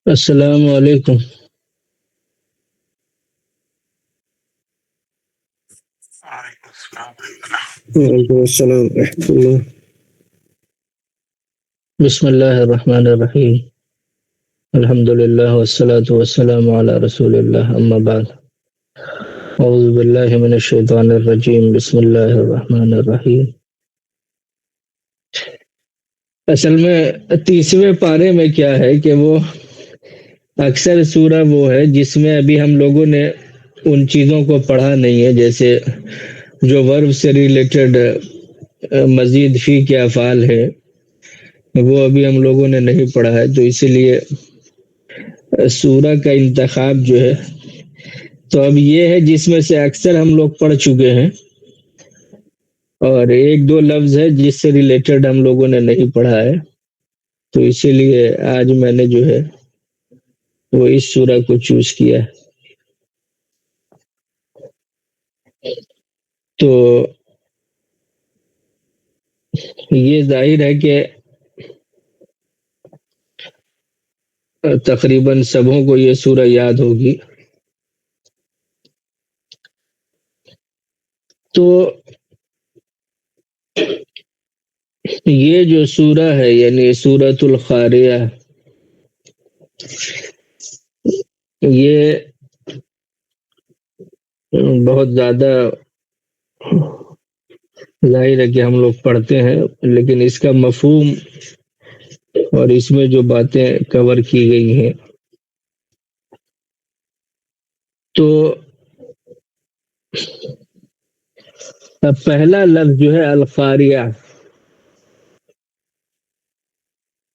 السلام علیکم۔ وعلیکم السلام ورحمۃ اللہ۔ بسم اللہ الرحمن الرحیم، الحمد للہ والصلاة والسلام علی رسول اللہ، اما بعد، اعوذ باللہ من الشیطان الرجیم، بسم اللہ الرحمن الرحیم۔ اصل میں 30ویں پارے میں کیا ہے کہ وہ اکثر سورہ وہ ہے جس میں ابھی ہم لوگوں نے ان چیزوں کو پڑھا نہیں ہے، جیسے جو ورب سے ریلیٹڈ مزید فی کے افعال ہے وہ ابھی ہم لوگوں نے نہیں پڑھا ہے، تو اسی لیے سورہ کا انتخاب جو ہے تو اب یہ ہے جس میں سے اکثر ہم لوگ پڑھ چکے ہیں، اور ایک دو لفظ ہے جس سے ریلیٹڈ ہم لوگوں نے نہیں پڑھا ہے، تو اسی لیے آج میں نے جو ہے وہ اس سورہ کو چوز کیا ہے۔ تو یہ ظاہر ہے کہ تقریباً سبوں کو یہ سورہ یاد ہوگی۔ تو یہ جو سورہ ہے یعنی سورۃ القاریہ، یہ بہت زیادہ ظاہر ہے کہ ہم لوگ پڑھتے ہیں، لیکن اس کا مفہوم اور اس میں جو باتیں کور کی گئی ہیں، تو اب پہلا لفظ جو ہے القاریہ،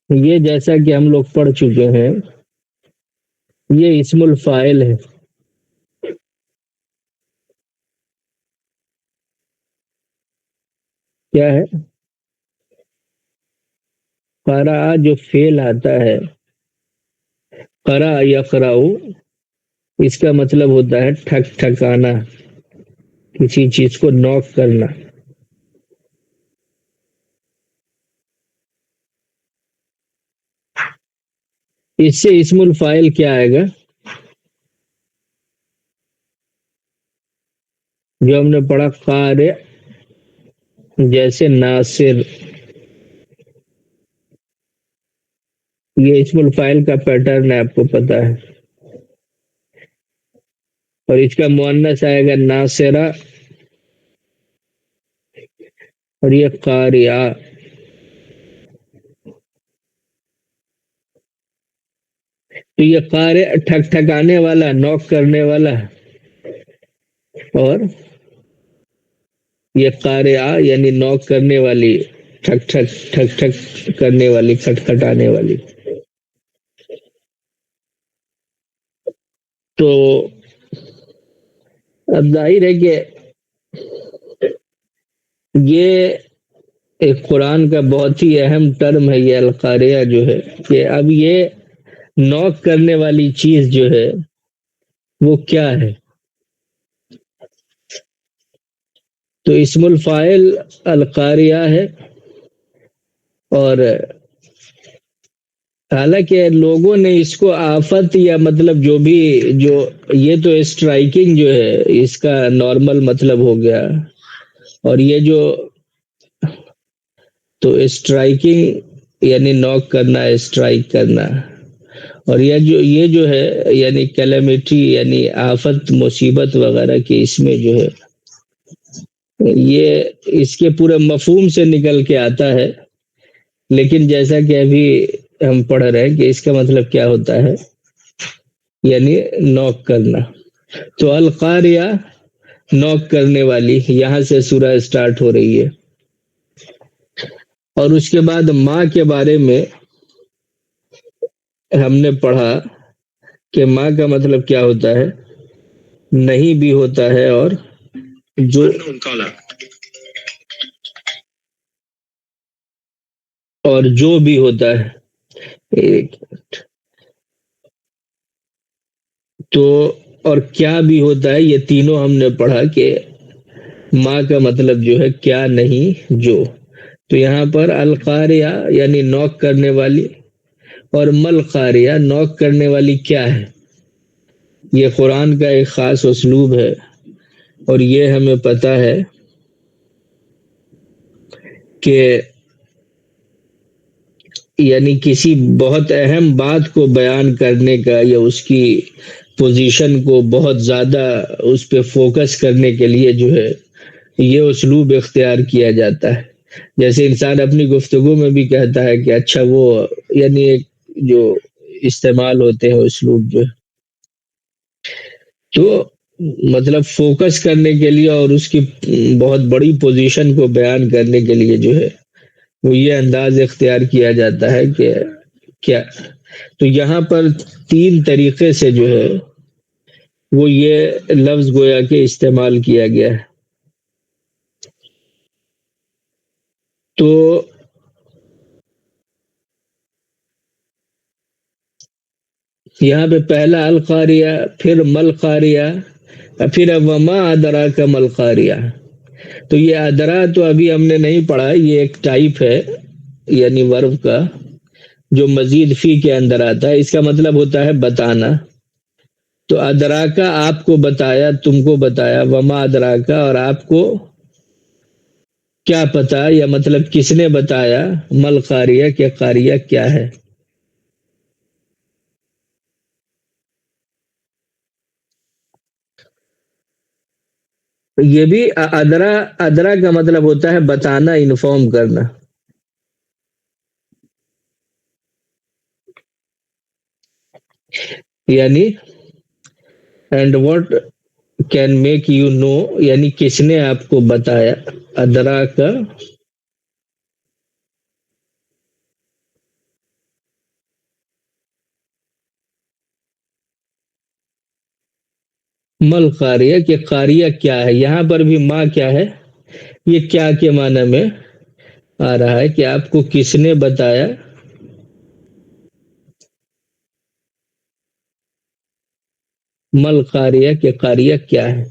یہ جیسا کہ ہم لوگ پڑھ چکے ہیں یہ اسم الفاعل ہے۔ کیا ہے؟ قرأ جو فعل آتا ہے، قرأ یقرأ، اس کا مطلب ہوتا ہے ٹھک ٹھکانا، کسی چیز کو نوک کرنا۔ اس سے اسم الفاعل کیا آئے گا؟ جو ہم نے پڑھا قارئ، جیسے ناصر، یہ اسم الفاعل کا پیٹرن ہے، آپ کو پتا ہے، اور اس کا مؤنث آئے گا ناصرہ، اور یہ قاریہ۔ تو یہ قارئ ٹھک ٹھکانے والا، نوک کرنے والا، اور یہ قاریہ یعنی نوک کرنے والی، ٹھک ٹھک ٹھک ٹھک کرنے والی، کھٹکھٹانے والی۔ تو اب ظاہر ہے کہ یہ ایک قرآن کا بہت ہی اہم ٹرم ہے، یہ القاریہ جو ہے، کہ اب یہ نوک کرنے والی چیز جو ہے وہ کیا ہے؟ تو اسم الفاعل القاریہ ہے، اور حالانکہ لوگوں نے اس کو آفت یا مطلب جو بھی، جو یہ تو اسٹرائکنگ جو ہے اس کا نارمل مطلب ہو گیا، اور یہ جو تو اسٹرائکنگ یعنی نوک کرنا، اسٹرائک کرنا، اور یہ جو ہے یعنی کیلیمٹی یعنی آفت، مصیبت وغیرہ کی، اس میں جو ہے یہ اس کے پورے مفہوم سے نکل کے آتا ہے، لیکن جیسا کہ ابھی ہم پڑھ رہے ہیں کہ اس کا مطلب کیا ہوتا ہے، یعنی نوک کرنا۔ تو القاریہ نوک کرنے والی، یہاں سے سورہ سٹارٹ ہو رہی ہے، اور اس کے بعد ماں کے بارے میں ہم نے پڑھا کہ ماں کا مطلب کیا ہوتا ہے، نہیں بھی ہوتا ہے، اور جو بھی ہوتا ہے۔ ایک تو اور کیا بھی ہوتا ہے، یہ تینوں ہم نے پڑھا کہ ماں کا مطلب جو ہے کیا، نہیں، جو۔ تو یہاں پر القاریہ یعنی نوک کرنے والی، اور مل قاریہ نوک کرنے والی کیا ہے. یہ قرآن کا ایک خاص اسلوب ہے اور یہ ہمیں پتہ ہے کہ یعنی کسی بہت اہم بات کو بیان کرنے کا یا اس کی پوزیشن کو بہت زیادہ اس پہ فوکس کرنے کے لیے جو ہے یہ اسلوب اختیار کیا جاتا ہے. جیسے انسان اپنی گفتگو میں بھی کہتا ہے کہ اچھا وہ یعنی ایک جو استعمال ہوتے ہیں اسلوب جو تو مطلب فوکس کرنے کے لیے اور اس کی بہت بڑی پوزیشن کو بیان کرنے کے لیے جو ہے وہ یہ انداز اختیار کیا جاتا ہے کہ کیا. تو یہاں پر 3 طریقے سے جو ہے وہ یہ لفظ گویا کہ استعمال کیا گیا ہے. تو یہاں پہ پہلا القاریہ، پھر مل قاریہ، پھر وما ادراک مل قاریہ. تو یہ ادرا تو ابھی ہم نے نہیں پڑھا، یہ ایک ٹائپ ہے یعنی ورب کا جو مزید فی کے اندر آتا ہے. اس کا مطلب ہوتا ہے بتانا. تو ادراکا آپ کو بتایا، تم کو بتایا، وما ادراکا اور آپ کو کیا پتا یا مطلب کس نے بتایا، مل قاریہ کہ قاریہ کیا ہے. یہ بھی ادرا کا مطلب ہوتا ہے بتانا، انفارم کرنا. یعنی and what can make you know, یعنی کس نے آپ کو بتایا. ادرا کا مل قاریہ کہ قاریہ کیا ہے. یہاں پر بھی ماں کیا ہے، یہ کیا کے معنی میں آ رہا ہے کہ آپ کو کس نے بتایا. مل قاریہ کہ قاریہ کیا ہے.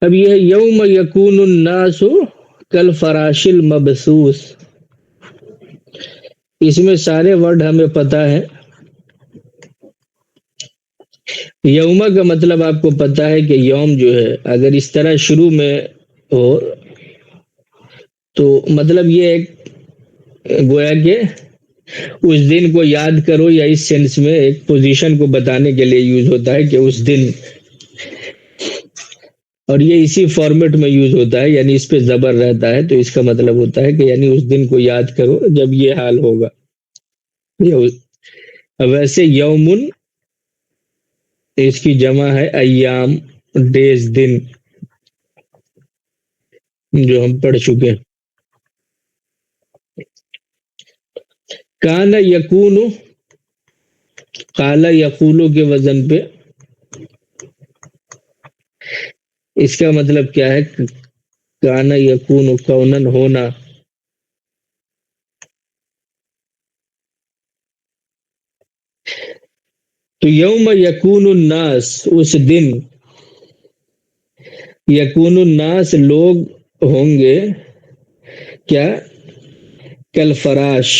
اب یہ یوم یکون الناس کالفراش المبثوث، اس میں سارے ورڈ ہمیں پتہ ہے. یوم کا مطلب آپ کو پتہ ہے کہ یوم جو ہے اگر اس طرح شروع میں ہو تو مطلب یہ ایک گویا کہ اس دن کو یاد کرو، یا اس سینس میں ایک پوزیشن کو بتانے کے لیے یوز ہوتا ہے کہ اس دن، اور یہ اسی فارمیٹ میں یوز ہوتا ہے یعنی اس پہ زبر رہتا ہے. تو اس کا مطلب ہوتا ہے کہ یعنی اس دن کو یاد کرو جب یہ حال ہوگا. ویسے یومن اس کی جمع ہے ایام، ڈیز، دن، جو ہم پڑھ چکے. کانا یکون، قالا یقولو کے وزن پہ اس کا مطلب کیا ہے، کانا یکون کونن ہونا. تو یوم یکون الناس، اس دن یکون الناس لوگ ہوں گے کیا، کل فراش،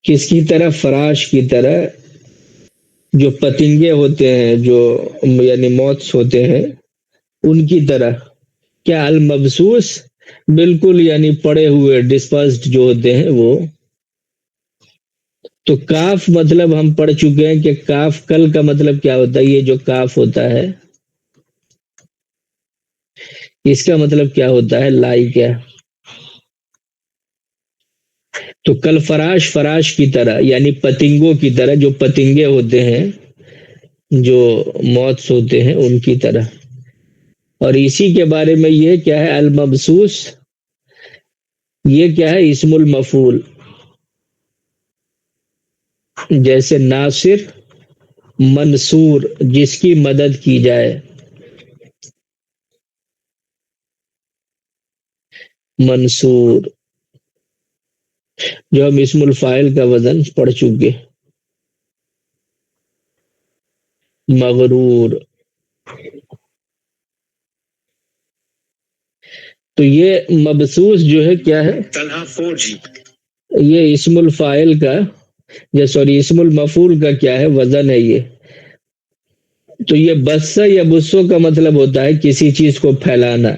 کس کی طرح، فراش کی طرح، جو پتنگے ہوتے ہیں جو یعنی موتس ہوتے ہیں ان کی طرح. کیا المبسوس، بالکل یعنی پڑے ہوئے، ڈسپرسڈ جو ہوتے ہیں وہ. تو کاف مطلب ہم پڑھ چکے ہیں کہ کاف کل کا مطلب کیا ہوتا ہے. یہ جو کاف ہوتا ہے اس کا مطلب کیا ہوتا ہے، لائی کیا. تو کل فراش، فراش کی طرح یعنی پتنگوں کی طرح، جو پتنگے ہوتے ہیں جو موت ہوتے ہیں ان کی طرح. اور اسی کے بارے میں یہ کیا ہے المبسوس، یہ کیا ہے اسم المفعول، جیسے ناصر، منصور، جس کی مدد کی جائے. منصور جو ہم اسم الفاعل کا وزن پڑھ چکے. مغرور. تو یہ مبسوس جو ہے کیا ہے؟ یہ اسم الفاعل کا یا سوری اسم المفعول کا کیا ہے؟ وزن ہے یہ. تو یہ بسا یا بسوں کا مطلب ہوتا ہے کسی چیز کو پھیلانا.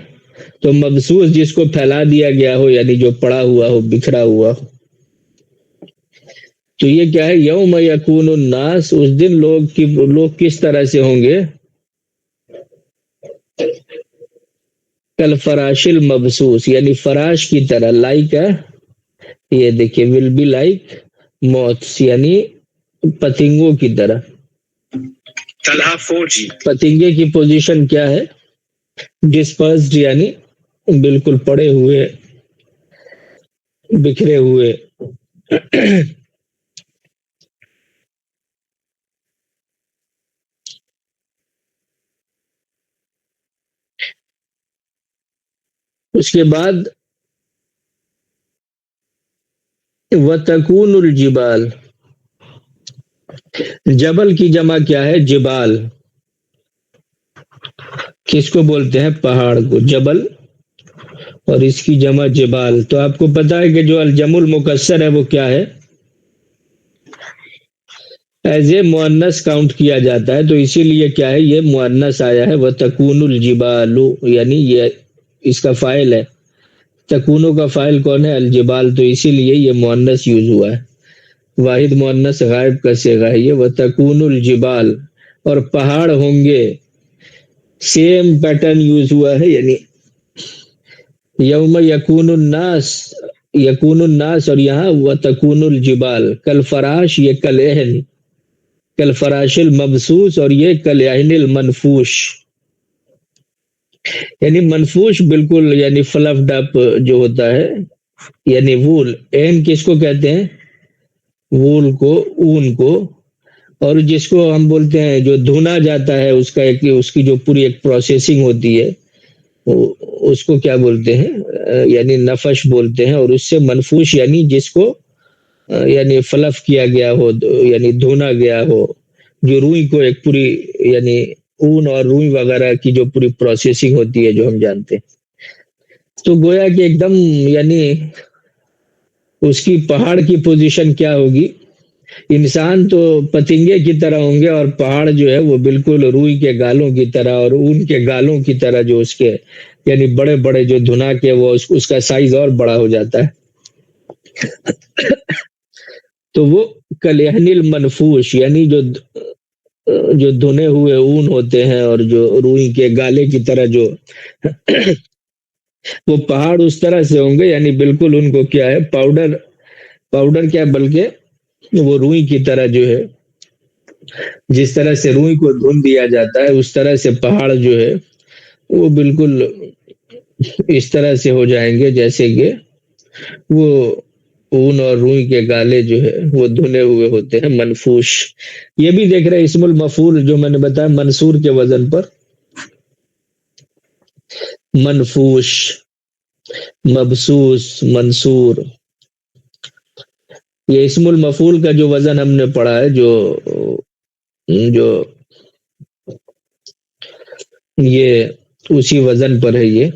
تو مبسوس جس کو پھیلا دیا گیا ہو، یعنی جو پڑا ہوا ہو، بکھرا ہوا ہو. تو یہ کیا ہے؟ یوم یکون الناس، اس دن لوگ کس طرح سے ہوں گے؟ کل فراش المبسوس، یعنی فراش کی طرح. لائک ہے یہ دیکھیے، ول بی لائک موتس، یعنی پتنگوں کی طرح. پتنگے کی پوزیشن کیا ہے؟ ڈسپرسڈ، یعنی بالکل پڑے ہوئے، بکھرے ہوئے. اس کے بعد وَتَكُونُ الْجِبَالُ، جبل کی جمع کیا ہے؟ جبال. کس کو بولتے ہیں؟ پہاڑ کو جبل، اور اس کی جمع جبال. تو آپ کو پتا ہے کہ جو الجمع المکسر ہے وہ کیا ہے؟ ایز اے مؤنث کاؤنٹ کیا جاتا ہے. تو اسی لیے کیا ہے؟ یہ مؤنث آیا ہے. وَتَكُونُ الْجِبَالُ، یعنی یہ اس کا فاعل ہے. تکونو کا فاعل کون ہے؟ الجبال. تو اسی لیے یہ مؤنث یوز ہوا ہے. واحد مؤنث غائب کا صیغہ ہے یہ. وَتَكُونُ الْجِبَالُ، اور پہاڑ ہوں گے. سیم پیٹرن یوز ہوا ہے، یعنی یوم یکون الناس، یکون الناس، اور یہاں وَتَكُونُ الْجِبَالُ. کل فراش، یہ کل اہن، کل فراش المبسوس، اور یہ کل اہن المنفوش. یعنی منفوش بالکل، یعنی فلفڈ اپ جو ہوتا ہے، یعنی وول. این کس کو کہتے ہیں؟ وول کو، اون کو. اور جس کو ہم بولتے ہیں جو دھنا جاتا ہے، اس کا اس کی جو پوری ایک پروسیسنگ ہوتی ہے، اس کو کیا بولتے ہیں؟ یعنی نفش بولتے ہیں. اور اس سے منفوش یعنی جس کو یعنی فلف کیا گیا ہو، یعنی دھونا گیا ہو، جو روئی کو ایک پوری، یعنی اون اور روئی وغیرہ کی جو پوری پروسیسنگ ہوتی ہے جو ہم جانتے ہیں. تو گویا کہ ایک دم یعنی اس کی پہاڑ کی پوزیشن کیا ہوگی؟ انسان تو پتنگے کی طرح ہوں گے، اور پہاڑ جو ہے وہ بالکل روئی کے گالوں کی طرح اور اون کے گالوں کی طرح، جو اس کے یعنی بڑے بڑے جو دھنا کے، وہ اس کا سائز اور بڑا ہو جاتا ہے. تو وہ کلیہن المنفوش، یعنی جو دھنے ہوئے اون ہوتے ہیں اور جو روئی کے گالے کی طرح جو وہ پہاڑ اس طرح سے ہوں گے، یعنی بالکل ان کو کیا ہے؟ پاؤڈر کیا، بلکہ وہ روئی کی طرح جو ہے، جس طرح سے روئی کو دھن دیا جاتا ہے، اس طرح سے پہاڑ جو ہے وہ بالکل اس طرح سے ہو جائیں گے جیسے کہ وہ اون اور روئی کے گالے جو ہے وہ دھنے ہوئے ہوتے ہیں. منفوش، یہ بھی دیکھ رہے اسم المفعول جو میں نے بتایا منصور کے وزن پر. منفوش، مبسوس، منصور. یہ اسم المفعول کا جو وزن ہم نے پڑھا ہے، جو یہ اسی وزن پر ہے یہ.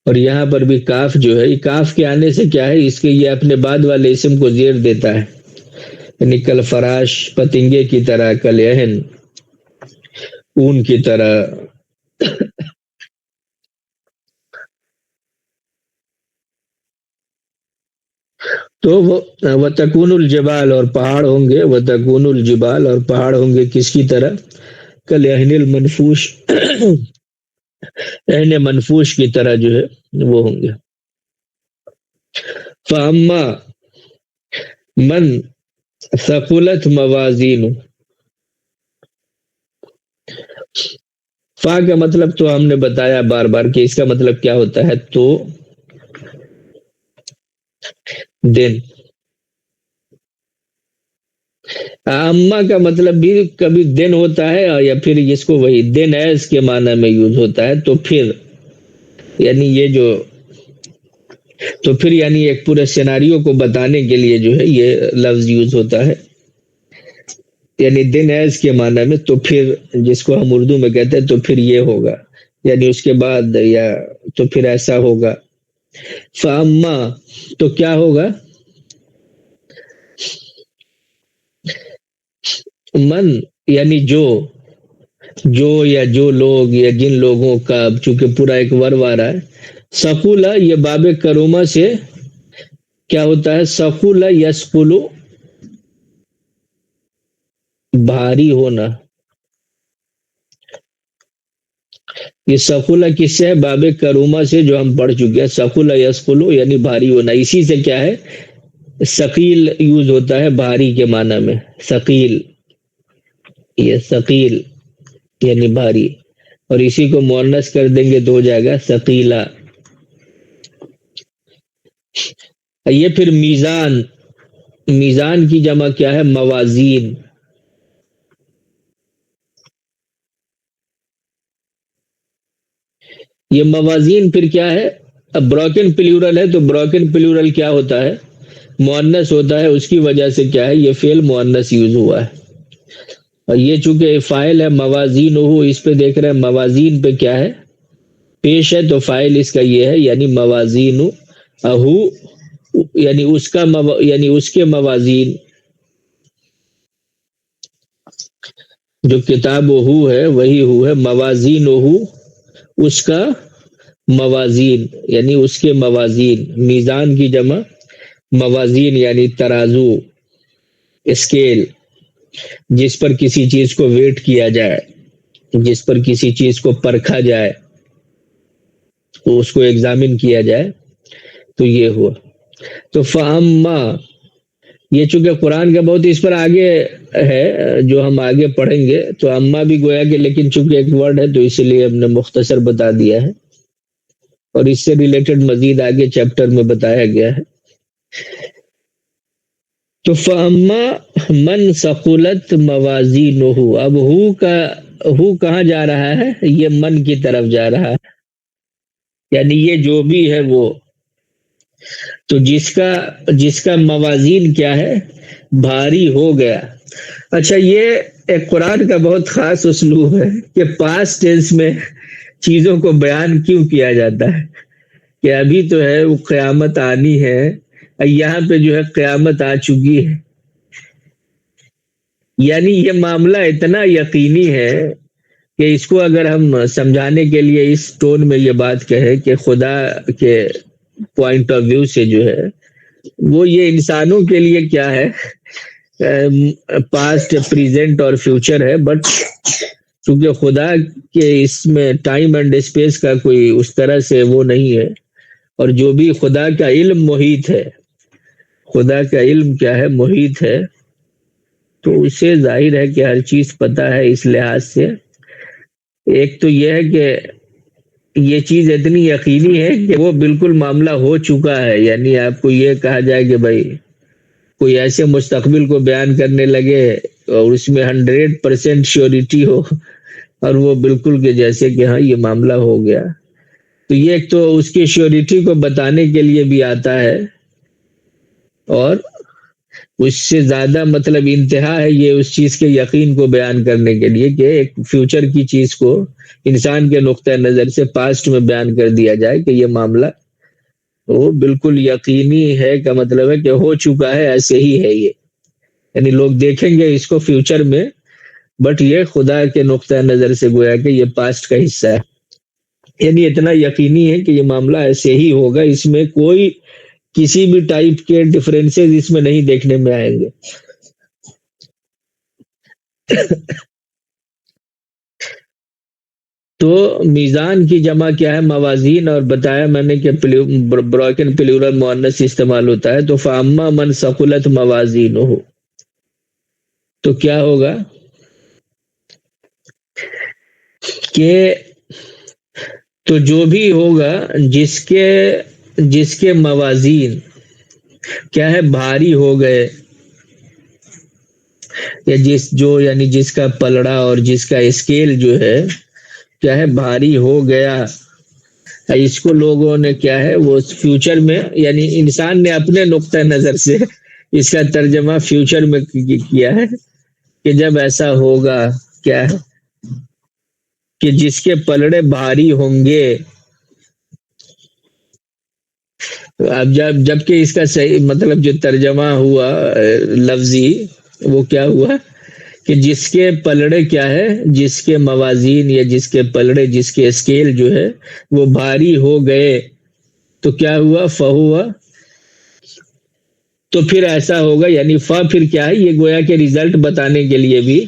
اور یہاں پر بھی کاف جو ہے، کاف کے آنے سے کیا ہے؟ اس کے یہ اپنے بعد والے اسم کو زیر دیتا ہے. یعنی کل فراش، پتنگے کی طرح، کل اہن، اون کی طرح. تو وَتَكُونُ الْجِبَالُ، اور پہاڑ ہوں گے. وَتَكُونُ الْجِبَالُ، اور پہاڑ ہوں گے کس کی طرح؟ کل اہن المنفوش، اہن منفوش کی طرح جو ہے وہ ہوں گے. فَأَمَّا مَنْ ثَقُلَتْ مَوَازِينُ، فا کا مطلب تو ہم نے بتایا بار بار کہ اس کا مطلب کیا ہوتا ہے؟ تو دن. اما کا مطلب بھی کبھی دن ہوتا ہے، یا پھر اس کو وہی دن ایس کے معنی میں یوز ہوتا ہے. تو پھر یعنی یہ جو تو پھر یعنی ایک پورے سیناریو کو بتانے کے لیے جو ہے یہ لفظ یوز ہوتا ہے. یعنی دن ایز کے معنی میں، تو پھر جس کو ہم اردو میں کہتے ہیں تو پھر یہ ہوگا، یعنی اس کے بعد، یا تو پھر ایسا ہوگا. فاما تو کیا ہوگا؟ من یعنی جو یا جو لوگ یا جن لوگوں کا، چونکہ پورا ایک ورب آ رہا ہے. سقولا یہ باب کروما سے کیا ہوتا ہے؟ سقولا یسقلو بھاری ہونا. یہ سقولا کس سے ہے؟ باب کروما سے، جو ہم پڑھ چکے ہیں. سقولا یسقلو یعنی بھاری ہونا. اسی سے کیا ہے؟ ثقیل یوز ہوتا ہے بھاری کے معنی میں. ثقیل، یہ ثقیل یعنی بھاری، اور اسی کو مؤنث کر دیں گے تو ہو جائے گا ثقیلا. یہ پھر میزان، میزان کی جمع کیا ہے؟ موازین. یہ موازین پھر کیا ہے؟ اب بروکن پلیورل ہے تو بروکن پلیورل کیا ہوتا ہے؟ مؤنث ہوتا ہے. اس کی وجہ سے کیا ہے؟ یہ فعل مؤنث یوز ہوا ہے. اور یہ چونکہ فاعل ہے موازین ہو، اس پہ دیکھ رہے ہیں موازین پہ کیا ہے؟ پیش ہے، تو فاعل اس کا یہ ہے، یعنی موازین اہو، یعنی اس کا یعنی اس کے موازین. جو کتاب ہو ہے وہی ہو ہے. موازین ہو اس کا موازین، یعنی اس کے موازین. میزان کی جمع موازین یعنی ترازو، اسکیل، جس پر کسی چیز کو ویٹ کیا جائے، جس پر کسی چیز کو پرکھا جائے، تو اس کو ایگزامن کیا جائے، تو یہ ہوا. تو فاما یہ چونکہ قرآن کا بہت اس پر آگے ہے، جو ہم آگے پڑھیں گے، تو اما بھی گویا کہ، لیکن چونکہ ایک ورڈ ہے تو اسی لیے ہم نے مختصر بتا دیا ہے، اور اس سے ریلیٹڈ مزید آگے چیپٹر میں بتایا گیا ہے. تو فاما من ثقلت موازینہ، اب ہو کہاں جا رہا ہے؟ یہ من کی طرف جا رہا ہے، یعنی یہ جو بھی ہے وہ. تو جس کا موازین کیا ہے؟ بھاری ہو گیا. اچھا، یہ ایک قرآن کا بہت خاص اسلوب ہے کہ پاسٹ ٹینس میں چیزوں کو بیان کیوں کیا جاتا ہے، کہ ابھی تو ہے وہ قیامت آنی ہے، یہاں پہ جو ہے قیامت آ چکی ہے. یعنی یہ معاملہ اتنا یقینی ہے کہ اس کو اگر ہم سمجھانے کے لیے اس ٹون میں یہ بات کہے کہ خدا کے پوائنٹ آف ویو سے جو ہے وہ یہ انسانوں کے لیے کیا ہے؟ پاسٹ، پریزنٹ اور فیوچر ہے. بٹ چونکہ خدا کے اس میں ٹائم اینڈ اسپیس کا کوئی اس طرح سے وہ نہیں ہے، اور جو بھی خدا کا علم محیط ہے، خدا کا علم کیا ہے؟ محیط ہے. تو اسے ظاہر ہے کہ ہر چیز پتہ ہے. اس لحاظ سے ایک تو یہ ہے کہ یہ چیز اتنی یقینی ہے کہ وہ بالکل معاملہ ہو چکا ہے. یعنی آپ کو یہ کہا جائے کہ بھائی کوئی ایسے مستقبل کو بیان کرنے لگے اور اس میں 100% شیورٹی ہو، اور وہ بالکل کہ جیسے کہ ہاں یہ معاملہ ہو گیا، تو یہ ایک تو اس کی شیورٹی کو بتانے کے لیے بھی آتا ہے، اور اس سے زیادہ مطلب انتہا ہے یہ اس چیز کے یقین کو بیان کرنے کے لیے کہ ایک فیوچر کی چیز کو انسان کے نقطہ نظر سے پاسٹ میں بیان کر دیا جائے کہ یہ معاملہ وہ بالکل یقینی ہے، کا مطلب ہے کہ ہو چکا ہے، ایسے ہی ہے یہ. یعنی لوگ دیکھیں گے اس کو فیوچر میں، بٹ یہ خدا کے نقطہ نظر سے گویا کہ یہ پاسٹ کا حصہ ہے. یعنی اتنا یقینی ہے کہ یہ معاملہ ایسے ہی ہوگا، اس میں کوئی کسی بھی ٹائپ کے ڈفرینسز اس میں نہیں دیکھنے میں آئیں گے. تو میزان کی جمع کیا ہے؟ موازین. اور بتایا میں نے کہ بروکن پلیورل مؤنث استعمال ہوتا ہے. تو فاما من ثقلت موازینہ، تو کیا ہوگا کہ تو جو بھی ہوگا جس کے موازین کیا ہے؟ بھاری ہو گئے، یا یعنی جس کا پلڑا اور جس کا اسکیل جو ہے کیا ہے؟ بھاری ہو گیا. اس کو لوگوں نے کیا ہے وہ فیوچر میں، یعنی انسان نے اپنے نقطہ نظر سے اس کا ترجمہ فیوچر میں کیا ہے، کہ جب ایسا ہوگا کیا ہے کہ جس کے پلڑے بھاری ہوں گے. اب جبکہ اس کا صحیح مطلب جو ترجمہ ہوا لفظی وہ کیا ہوا کہ جس کے پلڑے کیا ہے، جس کے موازین یا جس کے پلڑے، جس کے اسکیل جو ہے وہ بھاری ہو گئے تو کیا ہوا، فہوا، تو پھر ایسا ہوگا. یعنی فا پھر کیا ہے، یہ گویا کہ ریزلٹ بتانے کے لیے بھی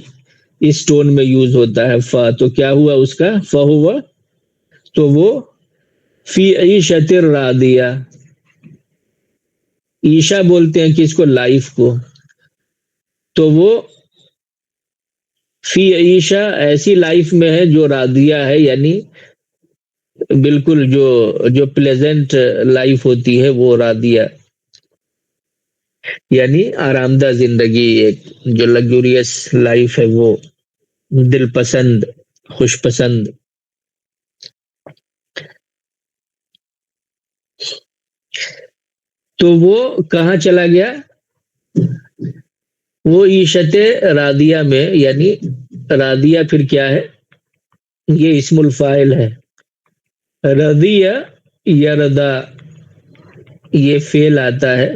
اس ٹون میں یوز ہوتا ہے فا. تو کیا ہوا اس کا، فہوا، تو وہ فی عیشۃ راضیہ. عیشا بولتے ہیں کس کو، لائف کو. تو وہ فی عیشا ایسی لائف میں ہے جو راضیہ ہے، یعنی بالکل جو پلیزنٹ لائف ہوتی ہے وہ راضیہ، یعنی آرام دہ زندگی، ایک جو لگزوریس لائف ہے وہ دل پسند، خوش پسند. تو وہ کہاں چلا گیا، وہ عیشت راضیہ میں. یعنی راضیہ پھر کیا ہے، یہ اسم الفاعل ہے. رضیہ یردا یہ فعل آتا ہے،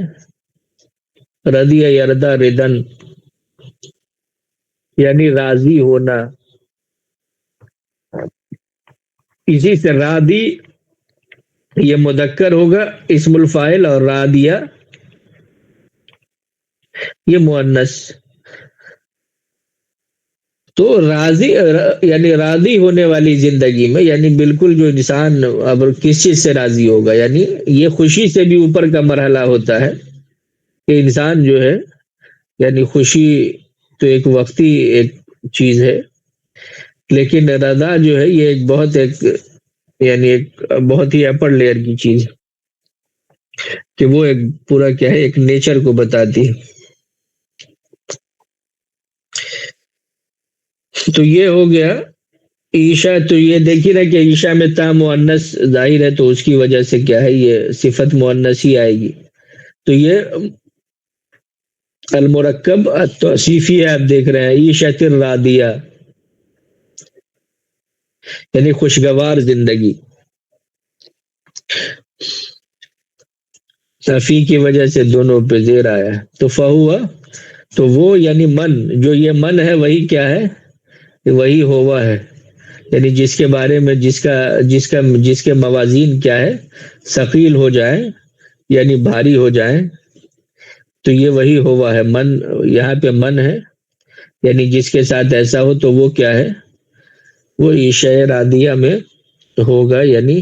رضیہ یردا ردن، یعنی راضی ہونا. اسی سے راضی یہ مذکر ہوگا اسم الفاعل، اور راضیہ یہ مؤنث. تو راضی یعنی راضی ہونے والی زندگی میں، یعنی بالکل جو انسان اب کس چیز سے راضی ہوگا، یعنی یہ خوشی سے بھی اوپر کا مرحلہ ہوتا ہے کہ انسان جو ہے، یعنی خوشی تو ایک وقتی ایک چیز ہے، لیکن رضا جو ہے یہ یعنی ایک بہت ہی اپر لیئر کی چیز ہے کہ وہ ایک پورا کیا ہے، ایک نیچر کو بتاتی ہے. تو یہ ہو گیا عیشا. تو یہ دیکھیے نا کہ عیشا میں تا مؤنث ظاہر ہے تو اس کی وجہ سے کیا ہے، یہ صفت مؤنث ہی آئے گی. تو یہ المرکب التوصیفی ہے، آپ دیکھ رہے ہیں عیشت الراضیہ یعنی خوشگوار زندگی. صفی کی وجہ سے دونوں پہ زیر آیا. تو فہوا، تو وہ یعنی من، جو یہ من ہے وہی کیا ہے، وہی ہوا ہے. یعنی جس کے بارے میں جس کے موازین کیا ہے، ثقیل ہو جائے یعنی بھاری ہو جائے، تو یہ وہی ہوا ہے. من یہاں پہ من ہے، یعنی جس کے ساتھ ایسا ہو تو وہ کیا ہے، وہ عیشہ راضیہ میں ہوگا، یعنی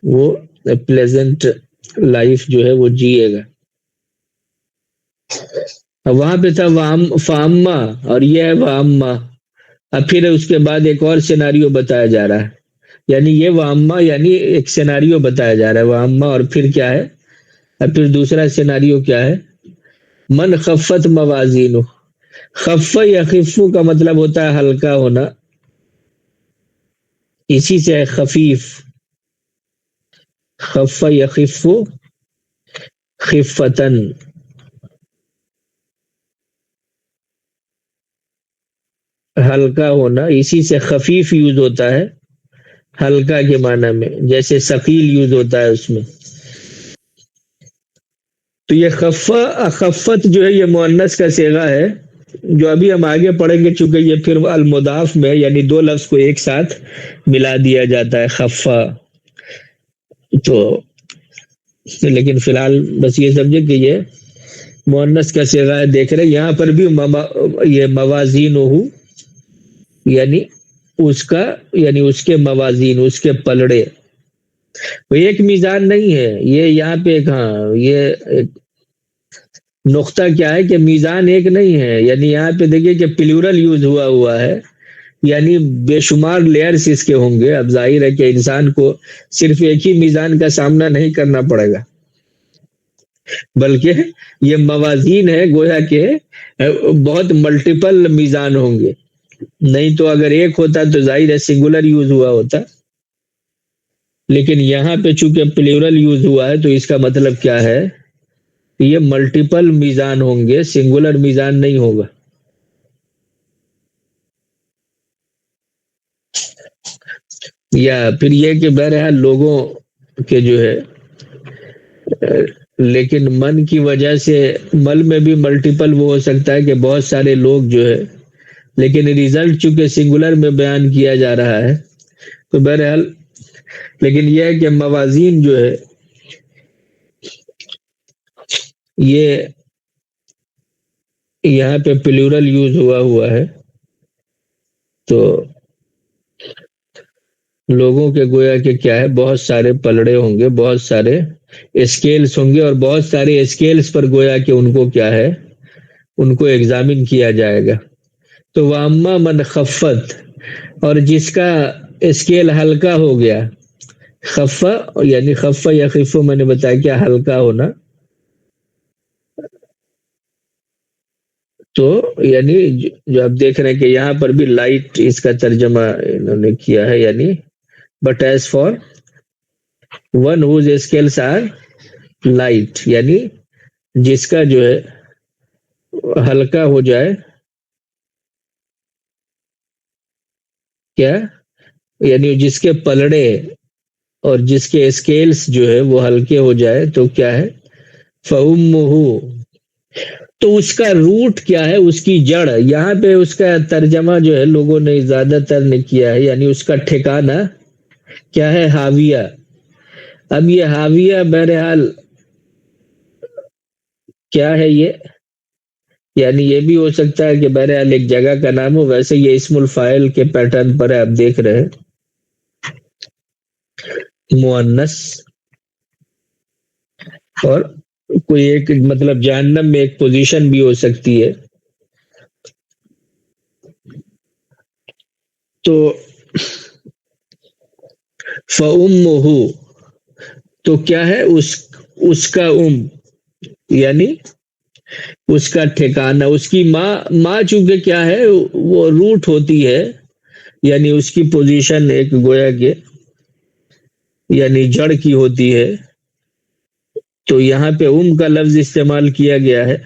وہ پلیزنٹ لائف جو ہے وہ جیے گا. وہاں پہ تھا فاما، اور یہ ہے واما. اب پھر اس کے بعد ایک اور سیناریو بتایا جا رہا ہے، یعنی یہ واما یعنی ایک سیناریو بتایا جا رہا ہے واما. اور پھر کیا ہے، اب پھر دوسرا سیناریو کیا ہے، من خفت موازین. خف یا خفو کا مطلب ہوتا ہے ہلکا ہونا، اسی سے ہے خفیف. خف یا خفو خفتن، ہلکا ہونا، اسی سے خفیف یوز ہوتا ہے ہلکا کے معنی میں، جیسے ثقیل یوز ہوتا ہے اس میں. تو یہ خفت جو ہے یہ مؤنث کا صیغہ ہے، جو ابھی ہم آگے پڑھیں گے، چونکہ یہ پھر المضاف میں یعنی دو لفظ کو ایک ساتھ ملا دیا جاتا ہے خفا. تو لیکن فی الحال بس یہ سمجھے کہ یہ مؤنث کا صیغہ ہے. دیکھ رہے یہاں پر بھی یہ موازین ہو، یعنی اس کے موازین، اس کے پلڑے. وہ ایک میزان نہیں ہے یہ، یہاں پہ ایک نقطہ کیا ہے کہ میزان ایک نہیں ہے. یعنی یہاں پہ دیکھیے کہ پلیورل یوز ہوا ہے، یعنی بے شمار لیئرز اس کے ہوں گے. اب ظاہر ہے کہ انسان کو صرف ایک ہی میزان کا سامنا نہیں کرنا پڑے گا، بلکہ یہ موازین ہے، گویا کہ بہت ملٹیپل میزان ہوں گے. نہیں تو اگر ایک ہوتا تو ظاہر ہے سنگولر یوز ہوا ہوتا، لیکن یہاں پہ چونکہ پلیورل یوز ہوا ہے تو اس کا مطلب کیا ہے، یہ ملٹیپل میزان ہوں گے، سنگولر میزان نہیں ہوگا. یا پھر یہ کہ بہرحال لوگوں کے جو ہے لیکن من کی وجہ سے مل میں بھی ملٹیپل وہ ہو سکتا ہے کہ بہت سارے لوگ جو ہے، لیکن ریزلٹ چونکہ سنگولر میں بیان کیا جا رہا ہے تو بہرحال لیکن یہ ہے کہ موازین جو ہے یہ یہاں پہ پلورل یوز ہوا ہے، تو لوگوں کے گویا کہ کیا ہے بہت سارے پلڑے ہوں گے، بہت سارے اسکیلز ہوں گے، اور بہت سارے اسکیلز پر گویا کہ ان کو کیا ہے ان کو ایگزامن کیا جائے گا. تو واما من خفت، اور جس کا اسکیل ہلکا ہو گیا، خفا یعنی خفا یا خفو میں نے بتایا کیا ہلکا ہونا، تو یعنی جو آپ دیکھ رہے ہیں کہ یہاں پر بھی لائٹ اس کا ترجمہ انہوں نے کیا ہے، یعنی but as far one whose scales are light, یعنی جس کا جو ہے ہلکا ہو جائے، کیا یعنی جس کے پلڑے اور جس کے اسکیلز جو ہے وہ ہلکے ہو جائے تو کیا ہے فَأُمُّهُ، تو اس کا روٹ کیا ہے، اس کی جڑ. یہاں پہ اس کا ترجمہ جو ہے لوگوں نے زیادہ تر نے کیا ہے، یعنی اس کا ٹھکانہ کیا ہے حاویہ. اب یہ حاویہ بہرحال کیا ہے یہ، یعنی یہ بھی ہو سکتا ہے کہ بہرحال ایک جگہ کا نام ہو، ویسے یہ اسم الفاعل کے پیٹرن پر ہے، آپ دیکھ رہے ہیں مؤنث، اور کوئی ایک مطلب جہنم میں ایک پوزیشن بھی ہو سکتی ہے. تو فَأُمُّهُ، تو کیا ہے اس کا یعنی اس کا ٹھکانہ، اس کی ماں چونکہ کیا ہے وہ روٹ ہوتی ہے، یعنی اس کی پوزیشن ایک گویا کہ یعنی جڑ کی ہوتی ہے. تو یہاں پہ کا لفظ استعمال کیا گیا ہے،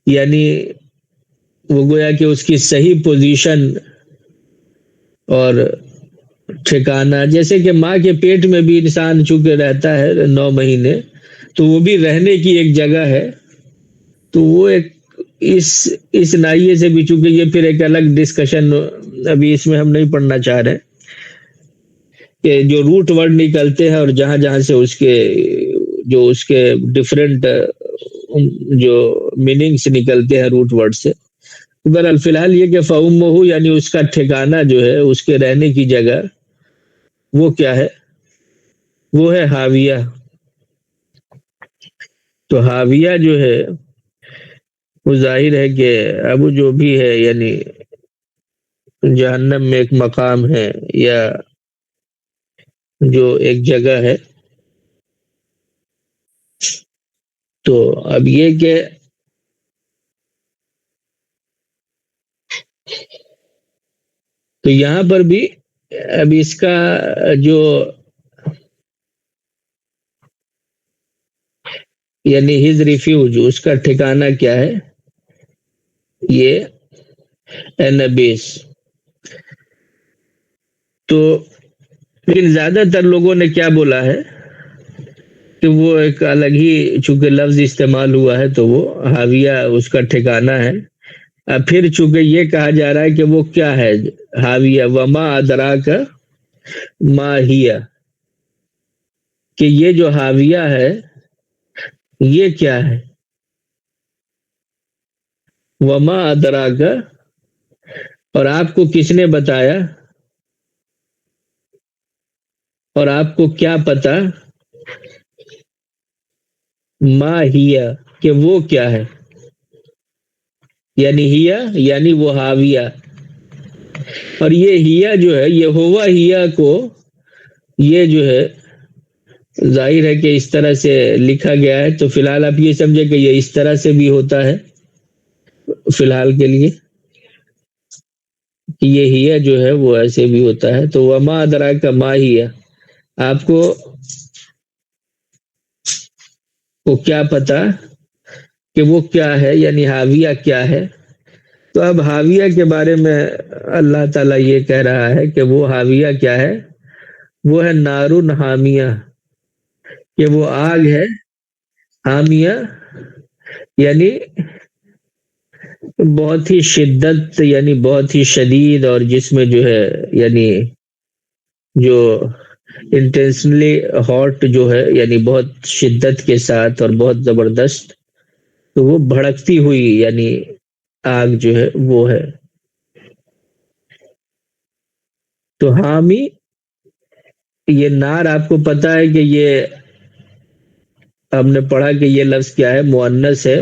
یعنی وہ گویا کہ اس کی صحیح پوزیشن اور ٹھکانہ، جیسے کہ ماں کے پیٹ میں بھی انسان چونکہ رہتا ہے 9 مہینے، تو وہ بھی رہنے کی ایک جگہ ہے. تو وہ ایک اس نائیے سے بھی، چونکہ یہ پھر ایک الگ ڈسکشن ابھی اس میں ہم نہیں پڑھنا چاہ رہے، کہ جو روٹ ورڈ نکلتے ہیں اور جہاں جہاں سے اس کے ڈفرینٹ جو میننگز نکلتے ہیں روٹ ورڈ سے. بہرحال فی الحال یہ کہ فَأُمُّهُ یعنی اس کا ٹھکانہ جو ہے، اس کے رہنے کی جگہ، وہ کیا ہے، وہ ہے حاویہ. تو حاویہ جو ہے وہ ظاہر ہے کہ اب جو بھی ہے یعنی جہنم میں ایک مقام ہے یا جو ایک جگہ ہے. تو اب یہ کہ تو یہاں پر بھی اب اس کا جو یعنی ہز ریفیوج، اس کا ٹھکانہ کیا ہے، یہ اینبیس. تو لیکن زیادہ تر لوگوں نے کیا بولا ہے کہ وہ ایک الگ ہی چونکہ لفظ استعمال ہوا ہے تو وہ حاویہ اس کا ٹھکانہ ہے. اب پھر چونکہ یہ کہا جا رہا ہے کہ وہ کیا ہے حاویہ، وما ادراک ما ہیہ، کہ یہ جو حاویہ ہے یہ کیا ہے، وما ادراک، اور آپ کو کس نے بتایا، اور آپ کو کیا پتا، ما ہیہ، کہ وہ کیا ہے، یعنی ہیہ یعنی وہ حاویہ. اور یہ ہیہ جو ہے، یہ ہوا ہیہ کو یہ جو ہے ظاہر ہے کہ اس طرح سے لکھا گیا ہے، تو فی الحال آپ یہ سمجھے کہ یہ اس طرح سے بھی ہوتا ہے فی الحال کے لیے، کہ یہ ہیہ جو ہے وہ ایسے بھی ہوتا ہے. تو وما ادراک ما ہیہ، آپ کو کیا پتا کہ وہ کیا ہے، یعنی حاویہ کیا ہے. تو اب حاویہ کے بارے میں اللہ تعالیٰ یہ کہہ رہا ہے کہ وہ حاویہ کیا ہے، وہ ہے نارن حامیہ، کہ وہ آگ ہے حامیہ، یعنی بہت ہی شدت، یعنی بہت ہی شدید، اور جس میں جو ہے یعنی جو انٹینسنلی ہاٹ جو ہے، یعنی بہت شدت کے ساتھ اور بہت زبردست، تو وہ بھڑکتی ہوئی یعنی آگ جو ہے وہ ہے. تو حامی، یہ نار آپ کو پتا ہے کہ یہ ہم نے پڑھا کہ یہ لفظ کیا ہے، مؤنث ہے،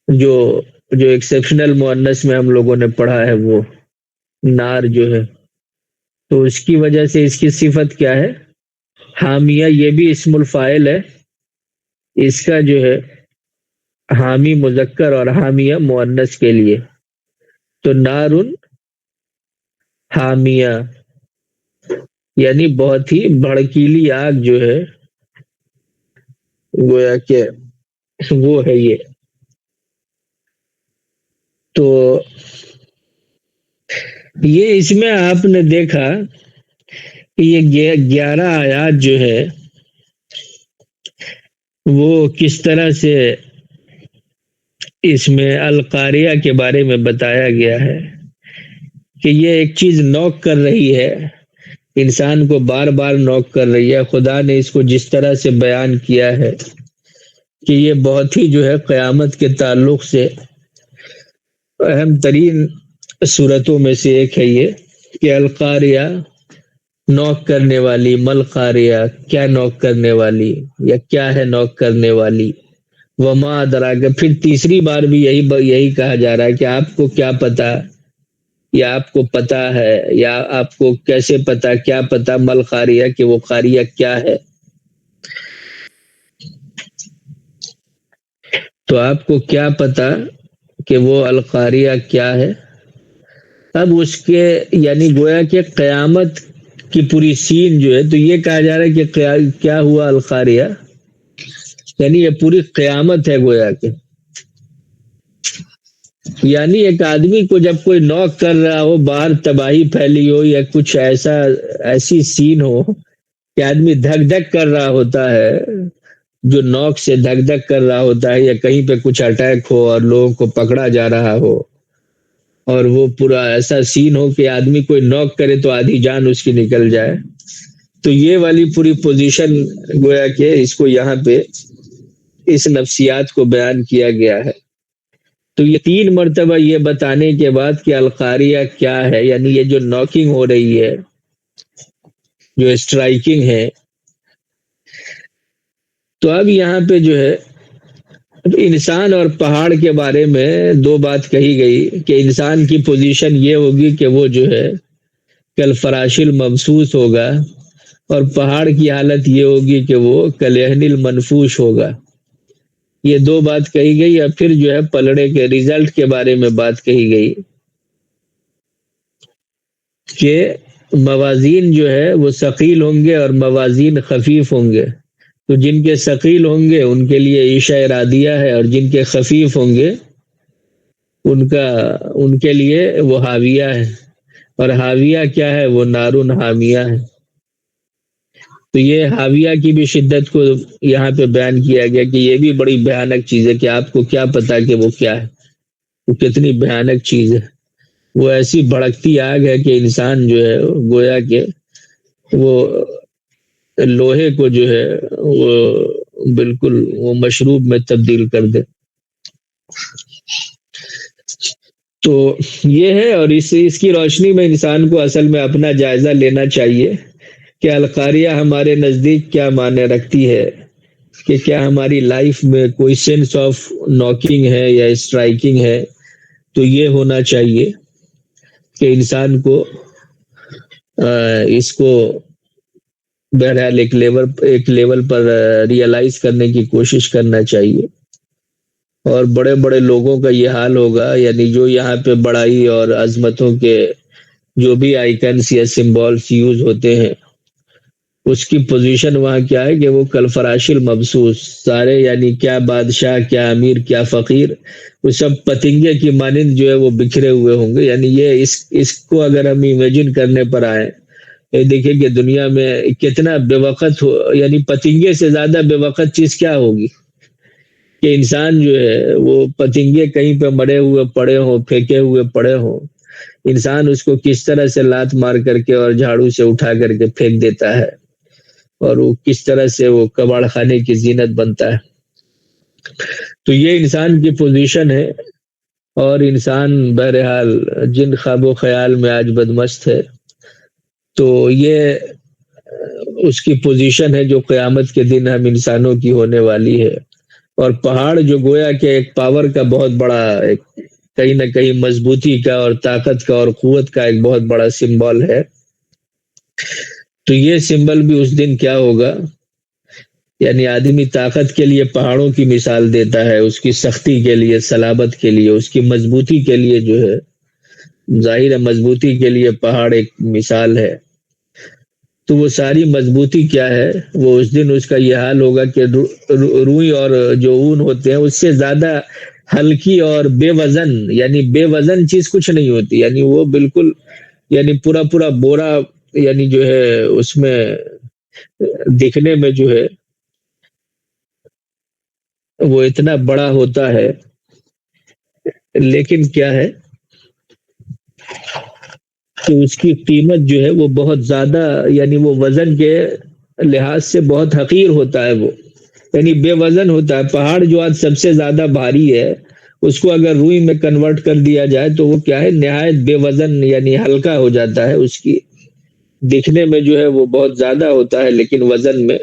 جو ایکسیپشنل مؤنث میں ہم لوگوں نے پڑھا ہے وہ نار جو ہے. تو اس کی وجہ سے اس کی صفت کیا ہے، حامیہ. یہ بھی اسم الفاعل ہے، اس کا جو ہے حامی مذکر اور حامیہ مؤنث کے لیے. تو نارن حامیہ یعنی بہت ہی بھڑکیلی آگ جو ہے، گویا کہ وہ ہے یہ. تو یہ اس میں آپ نے دیکھا کہ یہ 11 آیات جو ہے وہ کس طرح سے اس میں القاریہ کے بارے میں بتایا گیا ہے کہ یہ ایک چیز نوک کر رہی ہے، انسان کو بار بار نوک کر رہی ہے. خدا نے اس کو جس طرح سے بیان کیا ہے کہ یہ بہت ہی جو ہے قیامت کے تعلق سے اہم ترین صورتوں میں سے ایک ہے یہ، کہ القاریہ نوک کرنے والی، مل قاریہ کیا نوک کرنے والی، یا کیا ہے نوک کرنے والی. وما ادراک، پھر تیسری بار بھی یہی کہا جا رہا ہے کہ آپ کو کیا پتا، یا آپ کو پتا ہے، یا آپ کو کیسے پتا، کیا پتا مل قاریہ، کہ وہ قاریہ کیا ہے. تو آپ کو کیا پتا کہ وہ القاریہ کیا ہے. اب اس کے یعنی گویا کہ قیامت کی پوری سین جو ہے، تو یہ کہا جا رہا ہے کہ کیا ہوا القاریہ، یعنی یہ پوری قیامت ہے گویا کہ. یعنی ایک آدمی کو جب کوئی نوک کر رہا ہو، باہر تباہی پھیلی ہو، یا کچھ ایسی سین ہو کہ آدمی دھک دھک کر رہا ہوتا ہے، جو نوک سے دھک دھک کر رہا ہوتا ہے، یا کہیں پہ کچھ اٹیک ہو اور لوگوں کو پکڑا جا رہا ہو، اور وہ پورا ایسا سین ہو کہ آدمی کوئی نوک کرے تو آدھی جان اس کی نکل جائے. تو یہ والی پوری پوزیشن گویا کہ اس کو یہاں پہ اس نفسیات کو بیان کیا گیا ہے. تو یہ 3 مرتبہ یہ بتانے کے بعد کہ القاریہ کیا ہے، یعنی یہ جو نوکنگ ہو رہی ہے، جو اسٹرائکنگ ہے. تو اب یہاں پہ جو ہے انسان اور پہاڑ کے بارے میں 2 بات کہی گئی، کہ انسان کی پوزیشن یہ ہوگی کہ وہ جو ہے کل فراش المبسوس ہوگا، اور پہاڑ کی حالت یہ ہوگی کہ وہ کلہن المنفوش ہوگا. یہ 2 بات کہی گئی. اور پھر جو ہے پلڑے کے ریزلٹ کے بارے میں بات کہی گئی کہ موازین جو ہے وہ ثقیل ہوں گے اور موازین خفیف ہوں گے. تو جن کے ثقیل ہوں گے ان کے لیے عیشہ رادیہ ہے، اور جن کے خفیف ہوں گے ان کے لیے وہ حاویہ ہے. اور حاویہ کیا ہے، وہ نارن حامیہ ہے. تو یہ حاویہ کی بھی شدت کو یہاں پہ بیان کیا گیا کہ یہ بھی بڑی بھیانک چیز ہے، کہ آپ کو کیا پتا کہ وہ کیا ہے، وہ کتنی بھیانک چیز ہے. وہ ایسی بھڑکتی آگ ہے کہ انسان جو ہے گویا کہ وہ لوہے کو جو ہے وہ بالکل وہ مشروب میں تبدیل کر دے. تو یہ ہے، اور اس کی روشنی میں انسان کو اصل میں اپنا جائزہ لینا چاہیے کہ القاریہ ہمارے نزدیک کیا معنی رکھتی ہے، کہ کیا ہماری لائف میں کوئی سینس آف ناکنگ ہے یا اسٹرائکنگ ہے. تو یہ ہونا چاہیے کہ انسان کو اس کو بہرحال ایک لیول پر ریئلائز کرنے کی کوشش کرنا چاہیے. اور بڑے بڑے لوگوں کا یہ حال ہوگا، یعنی جو یہاں پہ بڑائی اور عظمتوں کے جو بھی آئیکنس یا سمبولز یوز ہوتے ہیں، اس کی پوزیشن وہاں کیا ہے کہ وہ کل فراش المبسوس، سارے یعنی کیا بادشاہ، کیا امیر، کیا فقیر، وہ سب پتنگے کی مانند جو ہے وہ بکھرے ہوئے ہوں گے. یعنی یہ اس کو اگر ہم امیجن کرنے پر آئیں دیکھیں کہ دنیا میں کتنا بے وقت یعنی پتنگے سے زیادہ بے وقت چیز کیا ہوگی کہ انسان جو ہے وہ پتنگے کہیں پہ مرے ہوئے پڑے ہوں، پھینکے ہوئے پڑے ہوں، انسان اس کو کس طرح سے لات مار کر کے اور جھاڑو سے اٹھا کر کے پھینک دیتا ہے، اور وہ کس طرح سے وہ کباڑ خانے کی زینت بنتا ہے. تو یہ انسان کی پوزیشن ہے، اور انسان بہرحال جن خواب و خیال میں آج بدمست ہے، تو یہ اس کی پوزیشن ہے جو قیامت کے دن ہم انسانوں کی ہونے والی ہے. اور پہاڑ جو گویا کہ ایک پاور کا بہت بڑا ایک کہیں نہ کہیں مضبوطی کا اور طاقت کا اور قوت کا ایک بہت بڑا سمبل ہے، تو یہ سمبل بھی اس دن کیا ہوگا، یعنی آدمی طاقت کے لیے پہاڑوں کی مثال دیتا ہے، اس کی سختی کے لیے، صلابت کے لیے، اس کی مضبوطی کے لیے جو ہے، ظاہر ہے مضبوطی کے لیے پہاڑ ایک مثال ہے. تو وہ ساری مضبوطی کیا ہے، وہ اس دن اس کا یہ حال ہوگا کہ روئی اور جو اون ہوتے ہیں اس سے زیادہ ہلکی اور بے وزن، یعنی بے وزن چیز کچھ نہیں ہوتی، یعنی وہ بالکل یعنی پورا پورا بورا، یعنی جو ہے اس میں دکھنے میں جو ہے وہ اتنا بڑا ہوتا ہے، لیکن کیا ہے کہ اس کی قیمت جو ہے وہ بہت زیادہ، یعنی وہ وزن کے لحاظ سے بہت حقیر ہوتا ہے، وہ یعنی بے وزن ہوتا ہے. پہاڑ جو آج سب سے زیادہ بھاری ہے، اس کو اگر روئی میں کنورٹ کر دیا جائے تو وہ کیا ہے، نہایت بے وزن یعنی ہلکا ہو جاتا ہے. اس کی دکھنے میں جو ہے وہ بہت زیادہ ہوتا ہے، لیکن وزن میں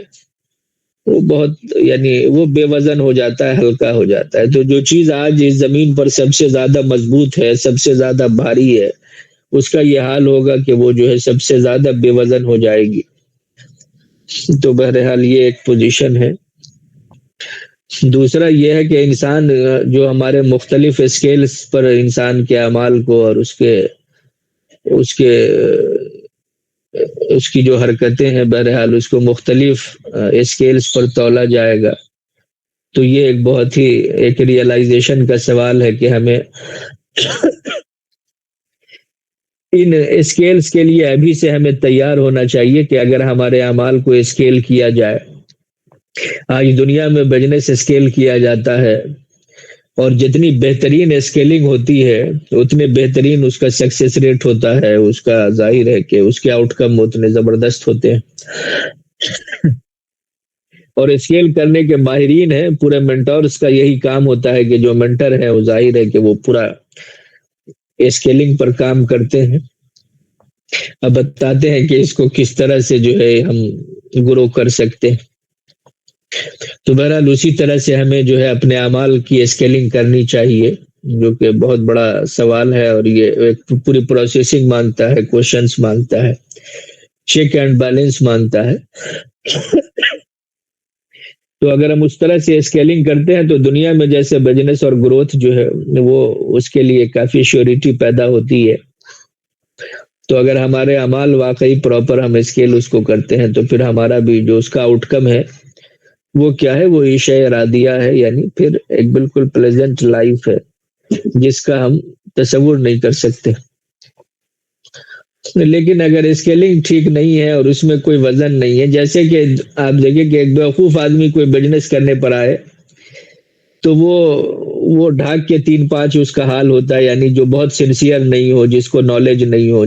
وہ بہت یعنی وہ بے وزن ہو جاتا ہے، ہلکا ہو جاتا ہے. تو جو چیز آج اس زمین پر سب سے زیادہ مضبوط ہے، سب سے زیادہ بھاری ہے، اس کا یہ حال ہوگا کہ وہ جو ہے سب سے زیادہ بے وزن ہو جائے گی. تو بہرحال یہ ایک پوزیشن ہے. دوسرا یہ ہے کہ انسان جو ہمارے مختلف اسکیلز پر انسان کے اعمال کو اور اس کے اس کی جو حرکتیں ہیں، بہرحال اس کو مختلف اسکیلز پر تولا جائے گا. تو یہ ایک بہت ہی ایک ریئلائزیشن کا سوال ہے کہ ہمیں ان اسکیلز کے لیے ابھی سے ہمیں تیار ہونا چاہیے کہ اگر ہمارے اعمال کو اسکیل کیا جائے. آج دنیا میں بزنس اسکیل کیا جاتا ہے، اور جتنی بہترین اسکیلنگ ہوتی ہے اتنے بہترین اس کا سکسیس ریٹ ہوتا ہے، اس کا ظاہر ہے کہ اس کے آؤٹ کم اتنے زبردست ہوتے ہیں. اور اسکیل کرنے کے ماہرین ہیں، پورے منٹورز کا یہی کام ہوتا ہے کہ جو منٹر ہے وہ ظاہر ہے کہ وہ پورا اسکیلنگ پر کام کرتے ہیں. اب بتاتے ہیں کہ اس کو کس طرح سے جو ہے ہم گرو کر سکتے ہیں. تو بہرحال اسی طرح سے ہمیں جو ہے اپنے اعمال کی اسکیلنگ کرنی چاہیے، جو کہ بہت بڑا سوال ہے، اور یہ ایک پوری پروسیسنگ مانگتا ہے، کوشچنز مانگتا ہے، چیک اینڈ بیلنس مانگتا ہے. تو اگر ہم اس طرح سے اسکیلنگ کرتے ہیں تو دنیا میں جیسے بزنس اور گروتھ جو ہے وہ اس کے لیے کافی شیورٹی پیدا ہوتی ہے. تو اگر ہمارے اعمال واقعی پراپر ہم اسکیل اس کو کرتے ہیں تو پھر ہمارا بھی جو اس کا آؤٹ کم ہے وہ کیا ہے، وہ عیش ارادیہ ہے، یعنی پھر ایک بالکل پلیزنٹ لائف ہے جس کا ہم تصور نہیں کر سکتے. لیکن اگر اسکیلنگ ٹھیک نہیں ہے اور اس میں کوئی وزن نہیں ہے، جیسے کہ آپ دیکھیں کہ ایک بیوقوف آدمی کوئی بزنس کرنے پر آئے تو وہ ڈھاک کے 3-5 اس کا حال ہوتا ہے، یعنی جو بہت سنسیئر نہیں ہو، جس کو نالج نہیں ہو،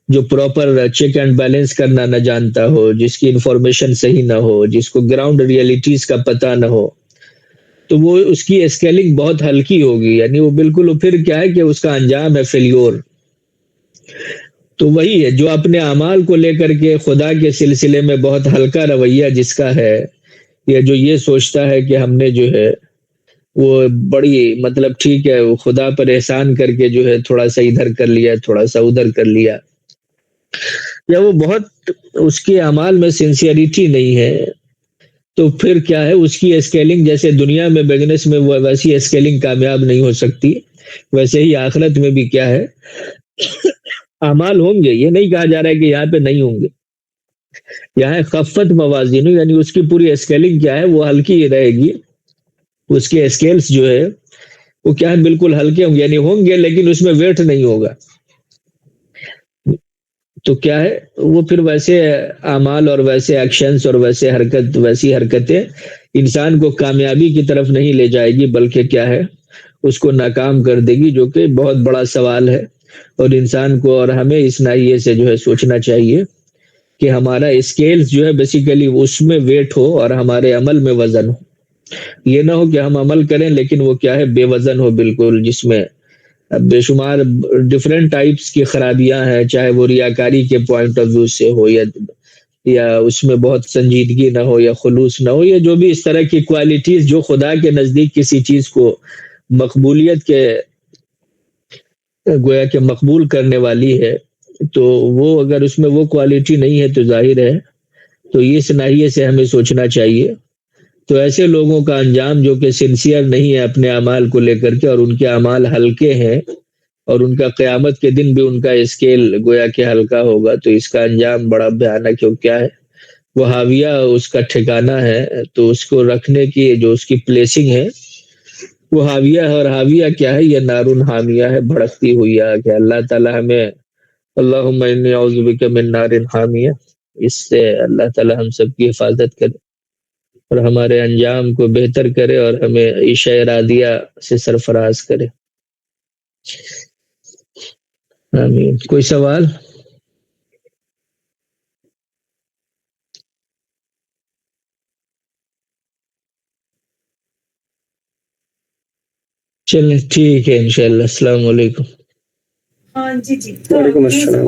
جو پراپر چیک اینڈ بیلنس کرنا نہ جانتا ہو، جس کی انفارمیشن صحیح نہ ہو، جس کو گراؤنڈ ریئلٹیز کا پتہ نہ ہو، تو وہ اس کی اسکیلنگ بہت ہلکی ہوگی، یعنی وہ بالکل پھر کیا ہے کہ اس کا انجام ہے فیلیور. تو وہی ہے جو اپنے اعمال کو لے کر کے خدا کے سلسلے میں بہت ہلکا رویہ جس کا ہے، یا جو یہ سوچتا ہے کہ ہم نے جو ہے وہ بڑی مطلب ٹھیک ہے خدا پر احسان کر کے جو ہے تھوڑا سا ادھر کر لیا، تھوڑا سا ادھر کر لیا، یا وہ بہت اس کے اعمال میں سنسیئرٹی نہیں ہے، تو پھر کیا ہے اس کی اسکیلنگ جیسے دنیا میں بزنس میں وہ ویسی اسکیلنگ کامیاب نہیں ہو سکتی، ویسے ہی آخرت میں بھی کیا ہے اعمال ہوں گے. یہ نہیں کہا جا رہا ہے کہ یہاں پہ نہیں ہوں گے، یہاں خفت موازین، یعنی اس کی پوری اسکیلنگ کیا ہے وہ ہلکی رہے گی، اس کے اسکیلز جو ہے وہ کیا ہے بالکل ہلکے ہوں گے، یعنی ہوں گے لیکن اس میں ویٹ نہیں ہوگا. تو کیا ہے وہ پھر ویسے اعمال اور ویسے ایکشنز اور ویسی حرکتیں انسان کو کامیابی کی طرف نہیں لے جائے گی، بلکہ کیا ہے اس کو ناکام کر دے گی، جو کہ بہت بڑا سوال ہے۔ اور انسان کو اور ہمیں اس ناحیے سے جو ہے سوچنا چاہیے کہ ہمارا اسکیلز جو ہے بیسیکلی اس میں ویٹ ہو اور ہمارے عمل میں وزن ہو۔ یہ نہ ہو کہ ہم عمل کریں لیکن وہ کیا ہے بے وزن ہو بالکل، جس میں بے شمار ڈفرینٹ ٹائپس کی خرابیاں ہیں، چاہے وہ ریاکاری کے پوائنٹ آف ویو سے ہو یا اس میں بہت سنجیدگی نہ ہو یا خلوص نہ ہو، یا جو بھی اس طرح کی کوالٹیز جو خدا کے نزدیک کسی چیز کو مقبولیت کے گویا کہ مقبول کرنے والی ہے، تو وہ اگر اس میں وہ کوالٹی نہیں ہے تو ظاہر ہے تو اس ناحیے سے ہمیں سوچنا چاہیے۔ تو ایسے لوگوں کا انجام جو کہ سنسیئر نہیں ہے اپنے اعمال کو لے کر کے، اور ان کے اعمال ہلکے ہیں، اور ان کا قیامت کے دن بھی ان کا اسکیل گویا کہ ہلکا ہوگا، تو اس کا انجام بڑا بھیانک ہے۔ کیا ہے وہ حاویہ اس کا ٹھکانہ ہے، تو اس کو رکھنے کی جو اس کی پلیسنگ ہے وہ حاویہ ہے، اور حاویہ کیا ہے یہ نارن حامیہ ہے، بھڑکتی ہوئی آگ ہے۔ اللہ تعالی ہمیں اللہم انی اعوذ بک من نار حامیہ، اس سے اللہ تعالی ہم سب کی حفاظت کرے اور ہمارے انجام کو بہتر کرے اور ہمیں عیشۂ راضیہ سے سرفراز کرے، آمین۔ کوئی سوال؟ چلیں ٹھیک ہے انشاءاللہ، السلام علیکم۔ وعلیکم السلام۔